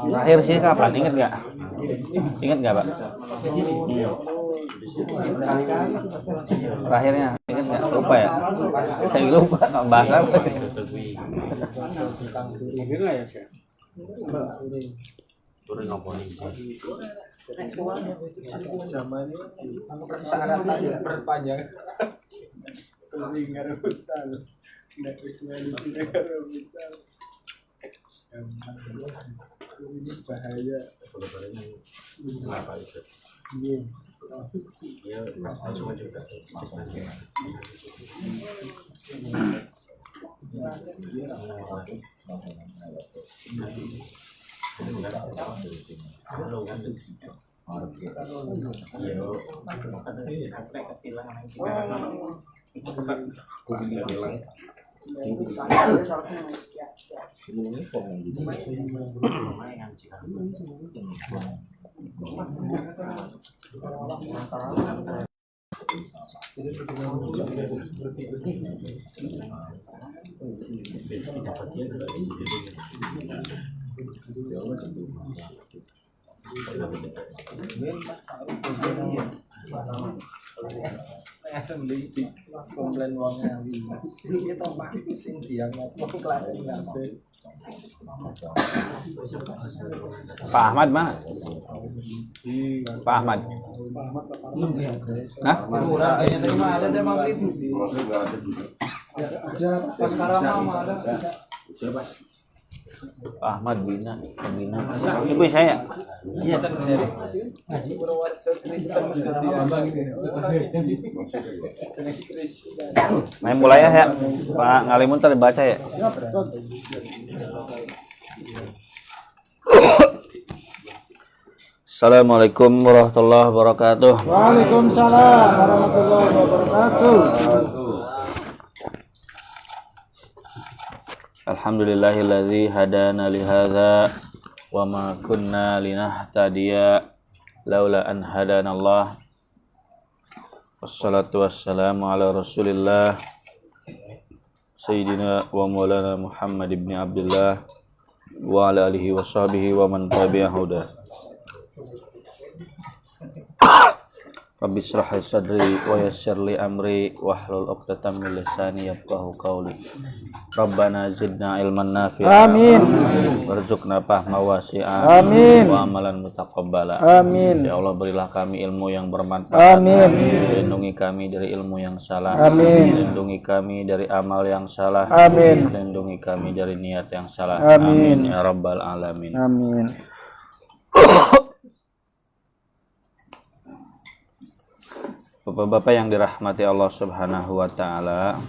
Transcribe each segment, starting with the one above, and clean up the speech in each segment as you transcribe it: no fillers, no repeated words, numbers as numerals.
Terakhir sih kapan? Ingat nggak? Ingat nggak, Pak? Terakhirnya ingat nggak? Lupa ya? Saya lupa nggak bahas apa. Bahaya. Komplain wongnya iki to Pak sing dianggap kelas ngabe. Pak Ahmad mana? Pak Ahmad. Hah? Kayaknya terima ada emang itu. Ada pas sekarang mah ada. Pak Ahmad Bina. Ibu saya. Iya, Main bola ya, Pak Ngalimun tadi baca ya. Assalamualaikum warahmatullahi wabarakatuh. Waalaikumsalam warahmatullahi wabarakatuh. Alhamdulillahilladzi hadana li hadza wa ma kunna linahtadiya laula an hadanallah. Wassalatu wassalamu ala Rasulillah Sayyidina wa Maulana Muhammad ibn Abdullah wa ala alihi wa sahbihi wa man tabi'ahu huda. Rabbi shrah li sadri wa yassir li amri wahlul 'uqdatam min lisani yafqahu qawli. Rabbana zidna ilman nafi'a. Amin. Warzuqna fahma wasi'a. Amin. Wa amalan mutaqabbala. Amin. Ya Allah, berilah kami ilmu yang bermanfaat. Amin. Lindungi kami dari ilmu yang salah. Amin. Lindungi kami dari amal yang salah. Amin. Lindungi kami dari niat yang salah. Amin. Ya rabbal alamin. Amin. Bapak-bapak yang dirahmati Allah Subhanahu wa taala.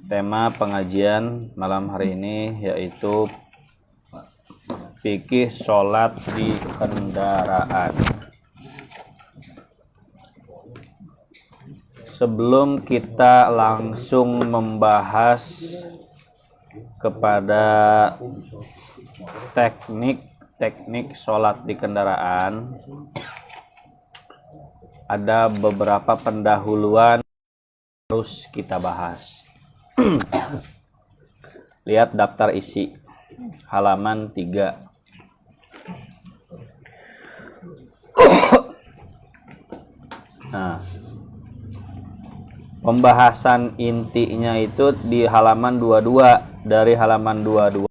Tema pengajian malam hari ini yaitu fikih sholat di kendaraan. Sebelum kita langsung membahas kepada teknik sholat di kendaraan, ada beberapa pendahuluan harus kita bahas. Lihat daftar isi halaman 3. Nah, pembahasan intinya itu di halaman 22, dari halaman 22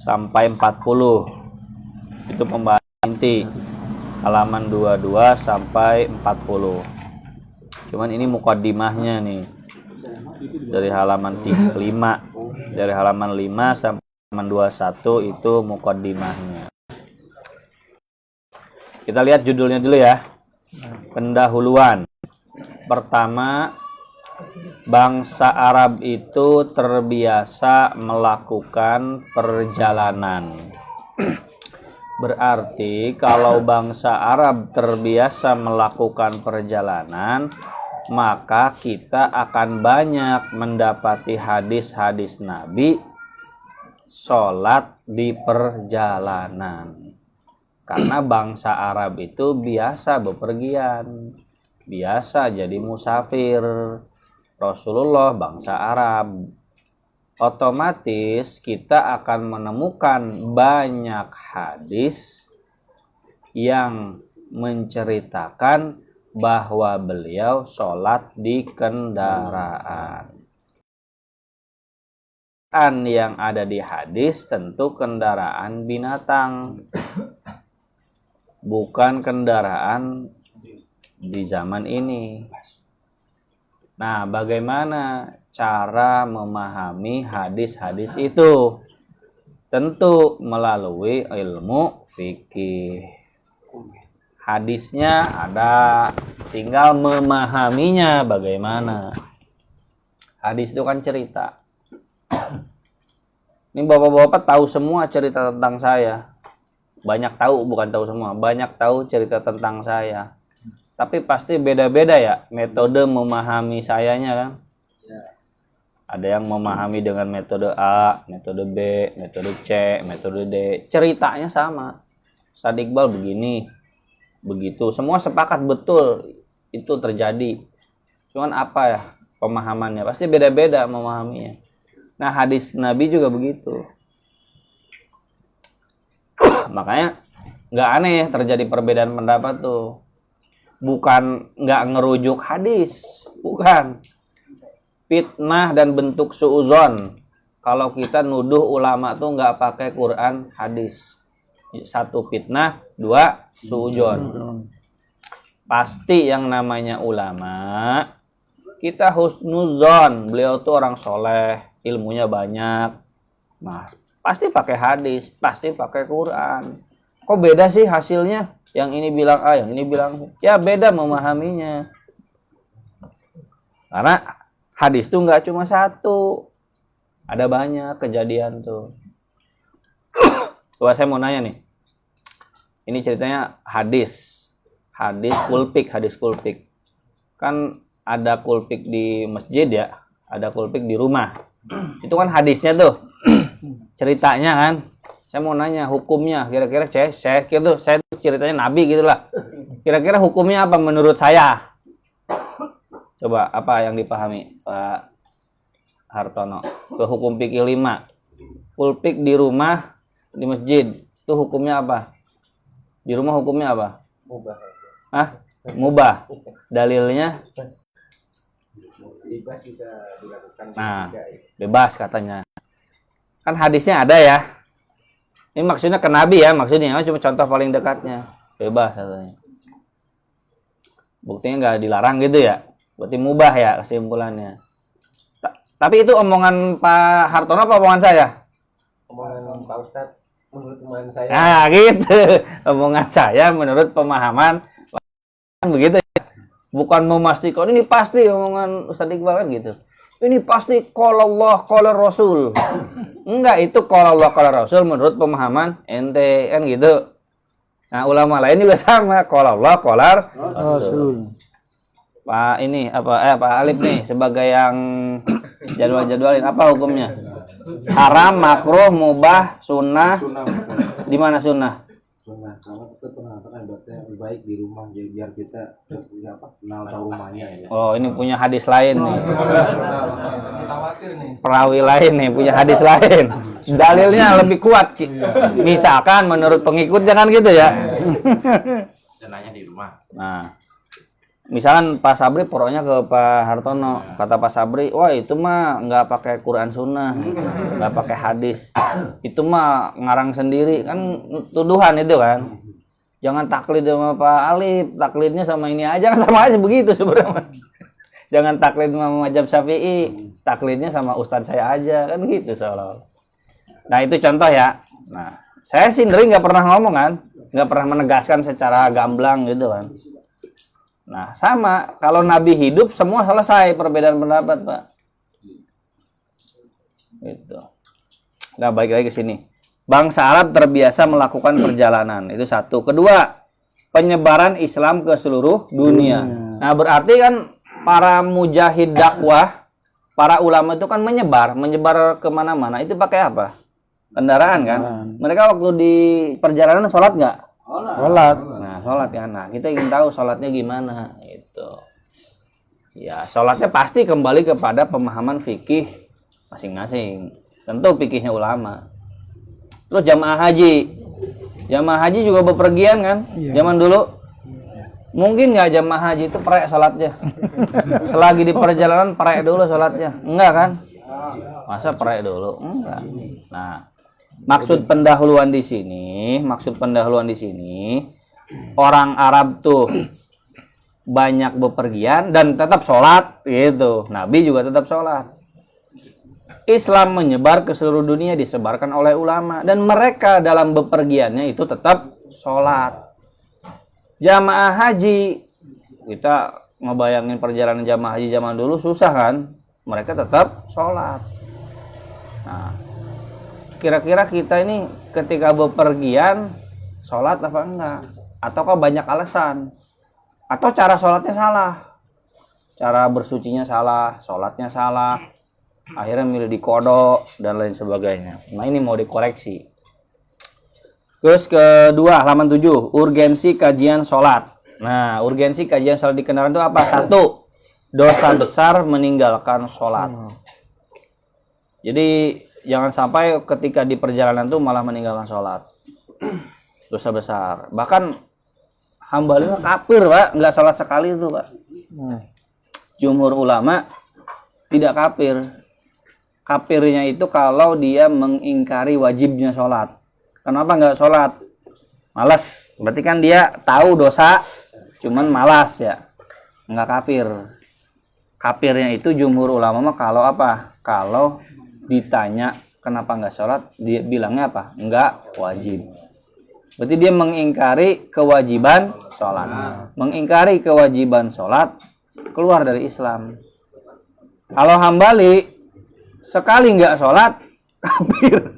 sampai 40. Itu pembahasan inti halaman 22 sampai 40. Cuman ini mukaddimahnya nih. Dari halaman 5. Dari halaman 5 sampai halaman 21 itu mukaddimahnya. Kita lihat judulnya dulu ya. Pendahuluan. Pertama, bangsa Arab itu terbiasa melakukan perjalanan. Berarti kalau bangsa Arab terbiasa melakukan perjalanan, maka kita akan banyak mendapati hadis-hadis Nabi sholat di perjalanan. Karena bangsa Arab itu biasa bepergian. biasa jadi musafir. Rasulullah bangsa Arab. Otomatis kita akan menemukan banyak hadis yang menceritakan bahwa beliau sholat di kendaraan. Yang ada di hadis tentu kendaraan binatang, bukan kendaraan di zaman ini. Nah, bagaimana cara memahami hadis-hadis itu? Tentu melalui ilmu fikih. Hadisnya ada, tinggal memahaminya bagaimana. Hadis itu kan cerita. Ini bapak-bapak tahu semua cerita tentang saya. Banyak tahu, bukan tahu semua. Banyak tahu cerita tentang saya. Tapi pasti beda-beda ya metode memahami sayanya kan. Ada yang memahami dengan metode A, metode B, metode C, metode D. Ceritanya sama. Ustaz Iqbal begini, begitu. Semua sepakat betul itu terjadi. Cuman apa ya pemahamannya? Pasti beda-beda memahaminya. Nah, hadis Nabi juga begitu. Makanya nggak aneh terjadi perbedaan pendapat tuh. Bukan nggak ngerujuk hadis, bukan. Fitnah dan bentuk suuzon. Kalau kita nuduh ulama tuh nggak pakai Quran, hadis. Satu fitnah, dua suuzon. Pasti yang namanya ulama, kita husnuzon. Beliau tuh orang soleh, ilmunya banyak. Nah, pasti pakai hadis, pasti pakai Quran. Kok beda sih hasilnya? Yang ini bilang A, yang ini bilang ya beda memahaminya. Karena hadis tuh nggak cuma satu, ada banyak kejadian tuh. Coba saya mau nanya nih, ini ceritanya hadis kulpik. Kan ada kulpik di masjid ya, ada kulpik di rumah. Itu kan hadisnya tuh, ceritanya kan. Saya mau nanya hukumnya, kira-kira saya ceritanya Nabi gitulah. Kira-kira hukumnya apa menurut saya? Coba apa yang dipahami Pak Hartono? Ke hukum fikih 5. Pulpik di rumah, di masjid. Itu hukumnya apa? Di rumah hukumnya apa? Mubah. Mubah. Dalilnya? Bebas bisa dilakukan. Nah, bebas katanya. Kan hadisnya ada ya. Ini maksudnya ke Nabi ya, maksudnya cuma contoh paling dekatnya. Bebas katanya. Buktinya nggak dilarang gitu ya. Berarti mubah ya kesimpulannya. Tapi itu omongan Pak Hartono apa omongan saya? Omongan Pak Ustadz menurut omongan saya. Nah gitu. Omongan saya menurut pemahaman. Begitu ya. Bukan memastikan ini pasti omongan Ustaz Iqbal kan gitu. Ini pasti qala Allah qala Rasul. Enggak, itu qala Allah qala Rasul menurut pemahaman ente kan gitu. Nah, ulama lain juga sama, qala Allah qala Rasul. Pak ini apa Pak Alif nih sebagai yang jadwalin apa hukumnya? Haram, makruh, mubah, sunnah. Di mana sunnah? Sunnah, karena kita mengatakan ibaratnya lebih baik di rumah jadi biar kita punya kenal tahu rumahnya ya. Oh, ini punya hadis lain nih. Khawatir nih. Perawi lain nih punya hadis lain. Dalilnya lebih kuat. Misalkan menurut pengikut jangan gitu ya. Sunnahnya di rumah. Nah, misalkan Pak Sabri pokoknya ke Pak Hartono, kata Pak Sabri, wah itu mah nggak pakai Quran Sunnah, nggak pakai hadis, itu mah ngarang sendiri kan tuduhan itu kan. Jangan taklid sama Pak Alif, taklidnya sama ini aja kan sama aja begitu sebenarnya. Jangan taklid sama mazhab Syafi'i, taklidnya sama ustadz saya aja kan gitu soal. Nah itu contoh ya. Nah saya sendiri nggak pernah ngomong kan, nggak pernah menegaskan secara gamblang gitu kan. Nah, sama. Kalau Nabi hidup, semua selesai perbedaan pendapat, Pak. Gitu. Nah, balik lagi ke sini. Bangsa Arab terbiasa melakukan perjalanan. Itu satu. Kedua, penyebaran Islam ke seluruh dunia. Nah, berarti kan para mujahid dakwah, para ulama itu kan menyebar kemana-mana. Itu pakai apa? Kendaraan kan? Mereka waktu di perjalanan sholat nggak? Sholat. Nah, sholat kan. Nah, kita ingin tahu sholatnya gimana. Gitu. Gitu. Ya, sholatnya pasti kembali kepada pemahaman fikih masing-masing. Tentu fikihnya ulama. Terus jamaah haji. Jamaah haji juga bepergian kan? Zaman dulu. Mungkin nggak jamaah haji itu perek sholatnya. Selagi di perjalanan perek dulu sholatnya. Enggak kan? Masa perek dulu? Enggak. Nah, maksud pendahuluan di sini, orang Arab tuh banyak bepergian dan tetap sholat gitu. Nabi juga tetap sholat. Islam menyebar ke seluruh dunia disebarkan oleh ulama dan mereka dalam bepergiannya itu tetap sholat. Jamaah haji, kita ngebayangin perjalanan jamaah haji zaman dulu susah kan? Mereka tetap sholat. Nah, kira-kira kita ini ketika bepergian sholat apa enggak? Ataukah banyak alasan? Atau cara sholatnya salah? Cara bersucinya salah, sholatnya salah, akhirnya milih di kodok dan lain sebagainya. Nah, ini mau dikoreksi. Terus kedua, halaman 7, urgensi kajian sholat. Nah, urgensi kajian sholat di kendaraan itu apa? 1, dosa besar meninggalkan sholat. Jadi jangan sampai ketika di perjalanan tuh malah meninggalkan sholat. Dosa besar. Bahkan Hambali kafir, Pak, nggak sholat sekali itu, Pak. Jumhur ulama tidak kafir. Kafirnya itu kalau dia mengingkari wajibnya sholat. Kenapa nggak sholat? Malas. Berarti kan dia tahu dosa, cuman malas ya. Nggak kafir. Kafirnya itu jumhur ulama mah kalau apa? Kalau ditanya kenapa nggak sholat, dia bilangnya apa? Nggak wajib. Berarti dia mengingkari kewajiban sholat. Mengingkari kewajiban sholat, keluar dari Islam. Kalau Hambali, sekali nggak sholat, kafir.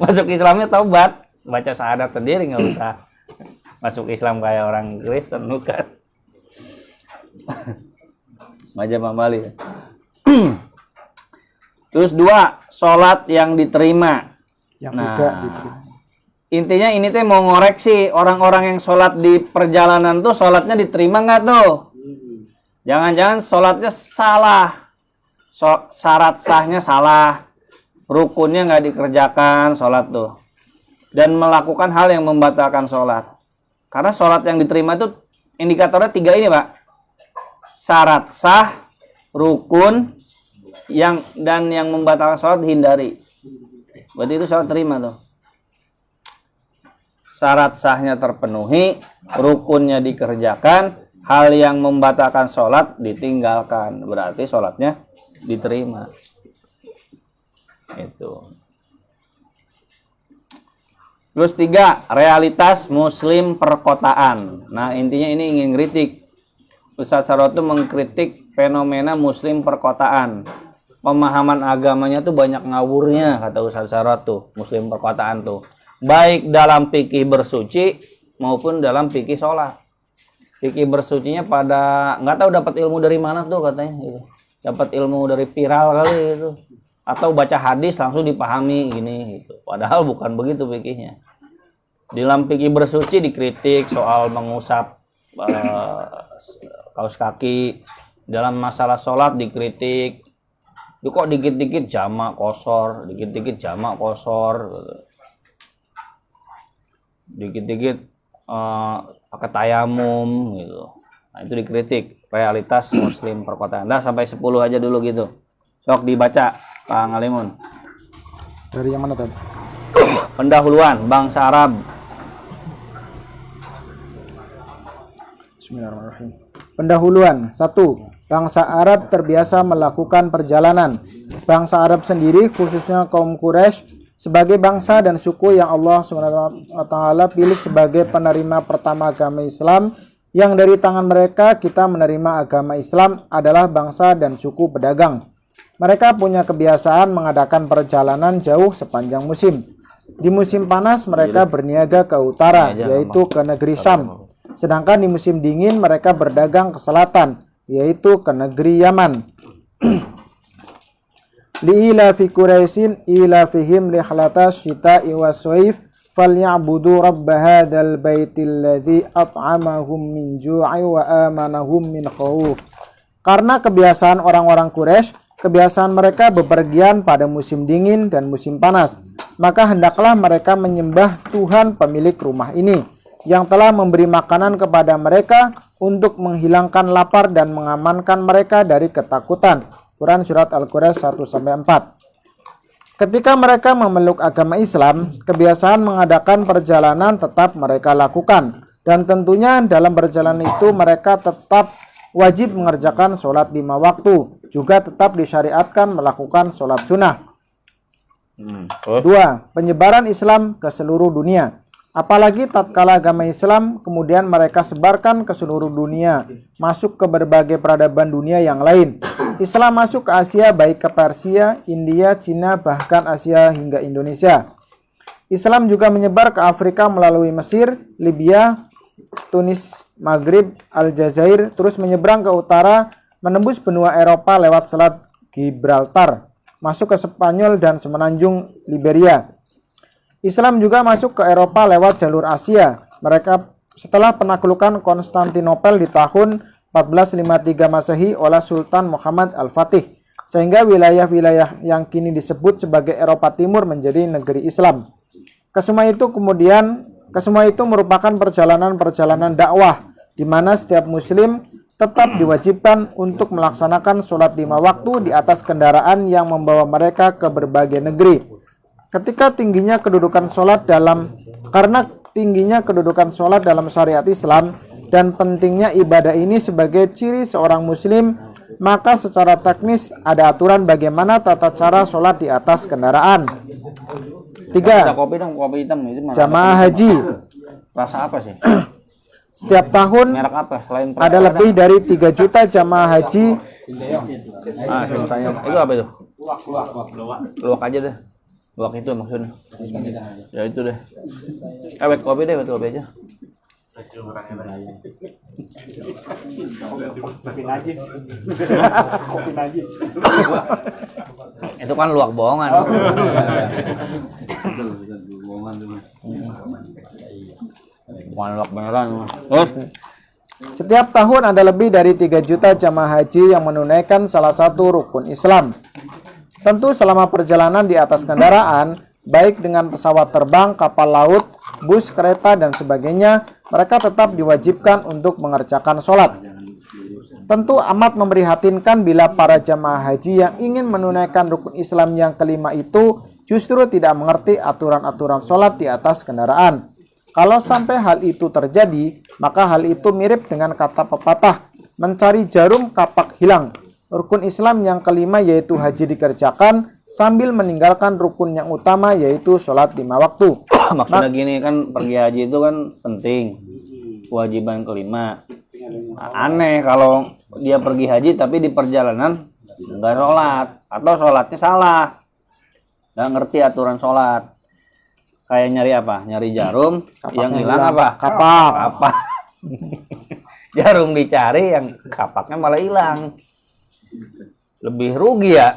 Masuk Islamnya taubat. Baca syahadat sendiri, nggak usah masuk Islam kayak orang Kristen, bukan. Mazhab Hambali. Terus 2, sholat yang diterima. Yang Nah, tidak diterima. intinya ini teh mau ngoreksi orang-orang yang sholat di perjalanan tuh sholatnya diterima nggak tuh? Jangan-jangan sholatnya salah, syarat sahnya salah, rukunnya nggak dikerjakan sholat tuh, dan melakukan hal yang membatalkan sholat. Karena sholat yang diterima itu indikatornya 3 ini, Pak. Syarat sah, rukun, yang membatalkan sholat dihindari. Berarti itu sholat terima tuh. Syarat sahnya terpenuhi, rukunnya dikerjakan, hal yang membatalkan sholat ditinggalkan. Berarti sholatnya diterima. Itu. Terus 3, realitas muslim perkotaan. Nah, intinya ini ingin kritik. Ustaz Sarot itu mengkritik fenomena muslim perkotaan. Pemahaman agamanya tuh banyak ngawurnya, kata Ustaz Sarot tuh, muslim perkotaan tuh. Baik dalam fikih bersuci maupun dalam fikih sholat. Fikih bersucinya pada nggak tahu dapat ilmu dari mana tuh katanya gitu. Dapat ilmu dari viral kali gitu. Atau baca hadis langsung dipahami gini gitu. Padahal bukan begitu fikihnya. Dalam fikih bersuci dikritik soal mengusap kaus kaki. Dalam masalah sholat dikritik. Kok dikit-dikit jamak kosor, dikit-dikit jamak kosor gitu. Dikit-dikit pakai tayamum gitu. Nah, itu dikritik realitas muslim perkotaan. Nah, sampai 10 aja dulu gitu. Sok dibaca Pak Ngalimun. Dari yang mana tadi? Pendahuluan bangsa Arab. Bismillahirrahmanirrahim. Pendahuluan. 1. Bangsa Arab terbiasa melakukan perjalanan. Bangsa Arab sendiri, khususnya kaum Quraisy, sebagai bangsa dan suku yang Allah SWT pilih sebagai penerima pertama agama Islam, yang dari tangan mereka kita menerima agama Islam adalah bangsa dan suku pedagang. Mereka punya kebiasaan mengadakan perjalanan jauh sepanjang musim. Di musim panas mereka berniaga ke utara, yaitu ke negeri Syam. Sedangkan di musim dingin mereka berdagang ke selatan, yaitu ke negeri Yaman. Li'ila fi Quraisyin ila fihim rihlatas syita'i waswaif falyabudu rabb hadzal baitil ladzi at'amahum min ju'i wa amanahum min khauf. Karena kebiasaan orang-orang Quraisy, kebiasaan mereka bepergian pada musim dingin dan musim panas, maka hendaklah mereka menyembah Tuhan pemilik rumah ini yang telah memberi makanan kepada mereka untuk menghilangkan lapar dan mengamankan mereka dari ketakutan. Quran Surat Al-Quraish 1-4. Ketika mereka memeluk agama Islam, kebiasaan mengadakan perjalanan tetap mereka lakukan. Dan tentunya dalam perjalanan itu mereka tetap wajib mengerjakan sholat 5 waktu. Juga tetap disyariatkan melakukan sholat sunnah. 2. Penyebaran Islam ke seluruh dunia. Apalagi tatkala agama Islam kemudian mereka sebarkan ke seluruh dunia, masuk ke berbagai peradaban dunia yang lain. Islam masuk ke Asia, baik ke Persia, India, Cina, bahkan Asia hingga Indonesia. Islam juga menyebar ke Afrika melalui Mesir, Libya, Tunis, Maghrib, Aljazair, terus menyeberang ke utara, menembus benua Eropa lewat Selat Gibraltar, masuk ke Spanyol dan semenanjung Liberia. Islam juga masuk ke Eropa lewat jalur Asia. Mereka setelah penaklukan Konstantinopel di tahun 1453 Masehi oleh Sultan Muhammad Al-Fatih, sehingga wilayah-wilayah yang kini disebut sebagai Eropa Timur menjadi negeri Islam. Kesemua itu merupakan perjalanan-perjalanan dakwah di mana setiap muslim tetap diwajibkan untuk melaksanakan sholat 5 waktu di atas kendaraan yang membawa mereka ke berbagai negeri. Karena tingginya kedudukan sholat dalam syariat Islam dan pentingnya ibadah ini sebagai ciri seorang muslim, maka secara teknis ada aturan bagaimana tata cara sholat di atas kendaraan. 3. Kopi dong, kopi hitam itu mana? Jamaah haji. Rasa apa sih? Setiap tahun Merek apa selain ada lebih dari 3 juta jamaah haji. Tanya. Itu apa itu? Luwak aja deh. Luwak itu maksudnya. Ya itu deh. Wet kopi deh, wet kopi aja. Kopi najis. Kopi najis. Itu kan luwak bohongan. Bukan luwak beneran. Setiap tahun ada lebih dari 3 juta jamaah haji yang menunaikan salah satu rukun Islam. Tentu selama perjalanan di atas kendaraan, baik dengan pesawat terbang, kapal laut, bus, kereta, dan sebagainya, mereka tetap diwajibkan untuk mengerjakan sholat. Tentu amat memprihatinkan bila para jamaah haji yang ingin menunaikan rukun Islam yang kelima itu justru tidak mengerti aturan-aturan sholat di atas kendaraan. Kalau sampai hal itu terjadi, maka hal itu mirip dengan kata pepatah, mencari jarum kapak hilang. Rukun Islam yang kelima yaitu haji dikerjakan sambil meninggalkan rukun yang utama yaitu sholat 5 waktu. Maksudnya gini kan, pergi haji itu kan penting, kewajiban kelima. Aneh kalau dia pergi haji tapi di perjalanan nggak sholat atau sholatnya salah, nggak ngerti aturan sholat. Kayak nyari apa? Nyari jarum, yang hilang apa? Kapak. Jarum dicari, yang kapaknya malah hilang. Lebih rugi ya.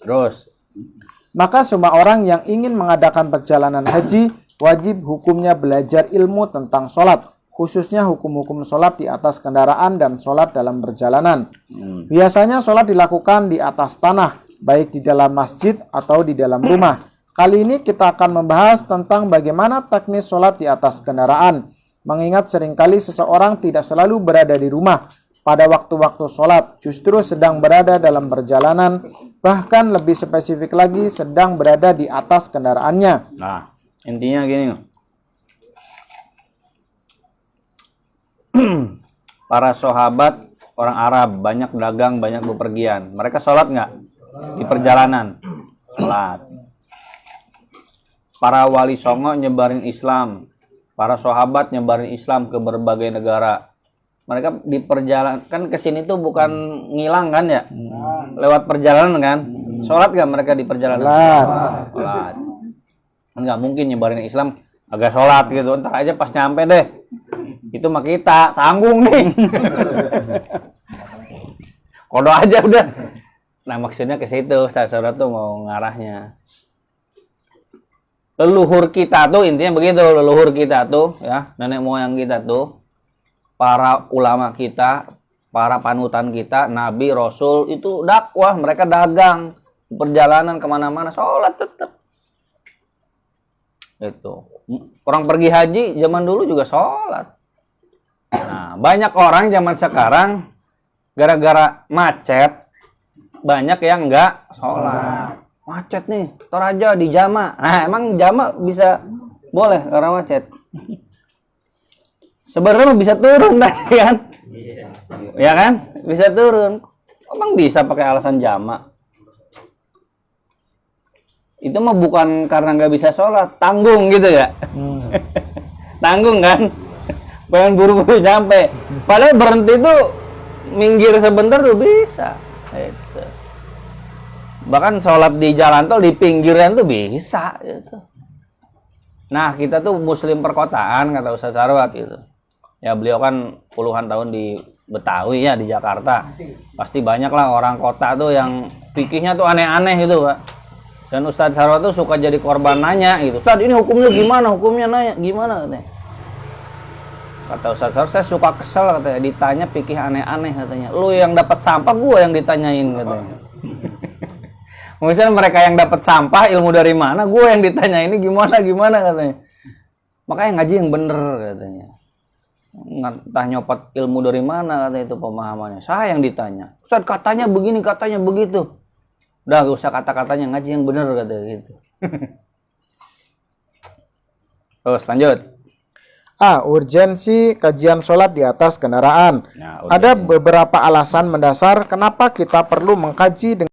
Terus, maka semua orang yang ingin mengadakan perjalanan haji wajib hukumnya belajar ilmu tentang sholat, khususnya hukum-hukum sholat di atas kendaraan dan sholat dalam perjalanan. Biasanya sholat dilakukan di atas tanah, baik di dalam masjid atau di dalam rumah. Kali ini kita akan membahas tentang bagaimana teknis sholat di atas kendaraan, mengingat seringkali seseorang tidak selalu berada di rumah pada waktu-waktu sholat, justru sedang berada dalam perjalanan, bahkan lebih spesifik lagi sedang berada di atas kendaraannya. nah intinya gini, para sahabat orang Arab banyak dagang, banyak bepergian. Mereka sholat nggak di perjalanan? Sholat. Para wali songo nyebarin Islam, para sahabat nyebarin Islam ke berbagai negara. Mereka di perjalanan kan kesini tuh bukan ngilang kan ya, lewat perjalanan kan. Sholat nggak mereka di perjalanan? Sholat. Nggak mungkin nyebarin Islam agak sholat gitu, entar aja pas nyampe deh. Itu mah kita tanggung nih. Kodo aja udah. Nah maksudnya ke situ, saudara tuh mau ngarahnya. leluhur kita tuh, intinya begitu, leluhur kita tuh ya, nenek moyang kita tuh, para ulama kita, para panutan kita, nabi, rasul itu dakwah, mereka dagang, perjalanan kemana-mana, sholat tetap. Itu orang pergi haji zaman dulu juga sholat. Nah, banyak orang zaman sekarang gara-gara macet banyak yang enggak sholat. Macet nih, tor aja di jama. Nah, emang jama bisa boleh karena macet? Sebenarnya bisa turun tadi kan? Ya kan? Bisa turun. Emang bisa pakai alasan jama? Itu mah bukan karena nggak bisa sholat, tanggung gitu ya. Tanggung kan? Pengen buru-buru nyampe. Padahal berhenti tuh minggir sebentar tuh bisa. Itu. Bahkan sholat di jalan tol di pinggiran tuh bisa gitu. Nah, kita tuh muslim perkotaan kata Ustaz Sarwat gitu. Ya beliau kan puluhan tahun di Betawi ya, di Jakarta. Pasti banyak lah orang kota tuh yang fikihnya tuh aneh-aneh gitu, Pak. Dan Ustaz Sarwat tuh suka jadi korban nanya gitu. Ustaz, ini hukumnya gimana? Hukumnya nanya gimana katanya. Kata Ustaz Sarwat, saya suka kesel katanya, ditanya fikih aneh-aneh katanya. Lu yang dapat sampah, gua yang ditanyain katanya. Misalnya mereka yang dapat sampah, ilmu dari mana? Gua yang ditanya ini gimana katanya. Makanya ngaji yang bener katanya. Entah nyopot ilmu dari mana katanya itu pemahamannya. Saya yang ditanya. Ustaz katanya begini, katanya begitu. Udah gak usah kata-katanya, ngaji yang bener katanya gitu. Terus lanjut. A. Urgensi kajian sholat di atas kendaraan. Nah, Ada beberapa alasan mendasar kenapa kita perlu mengkaji dengan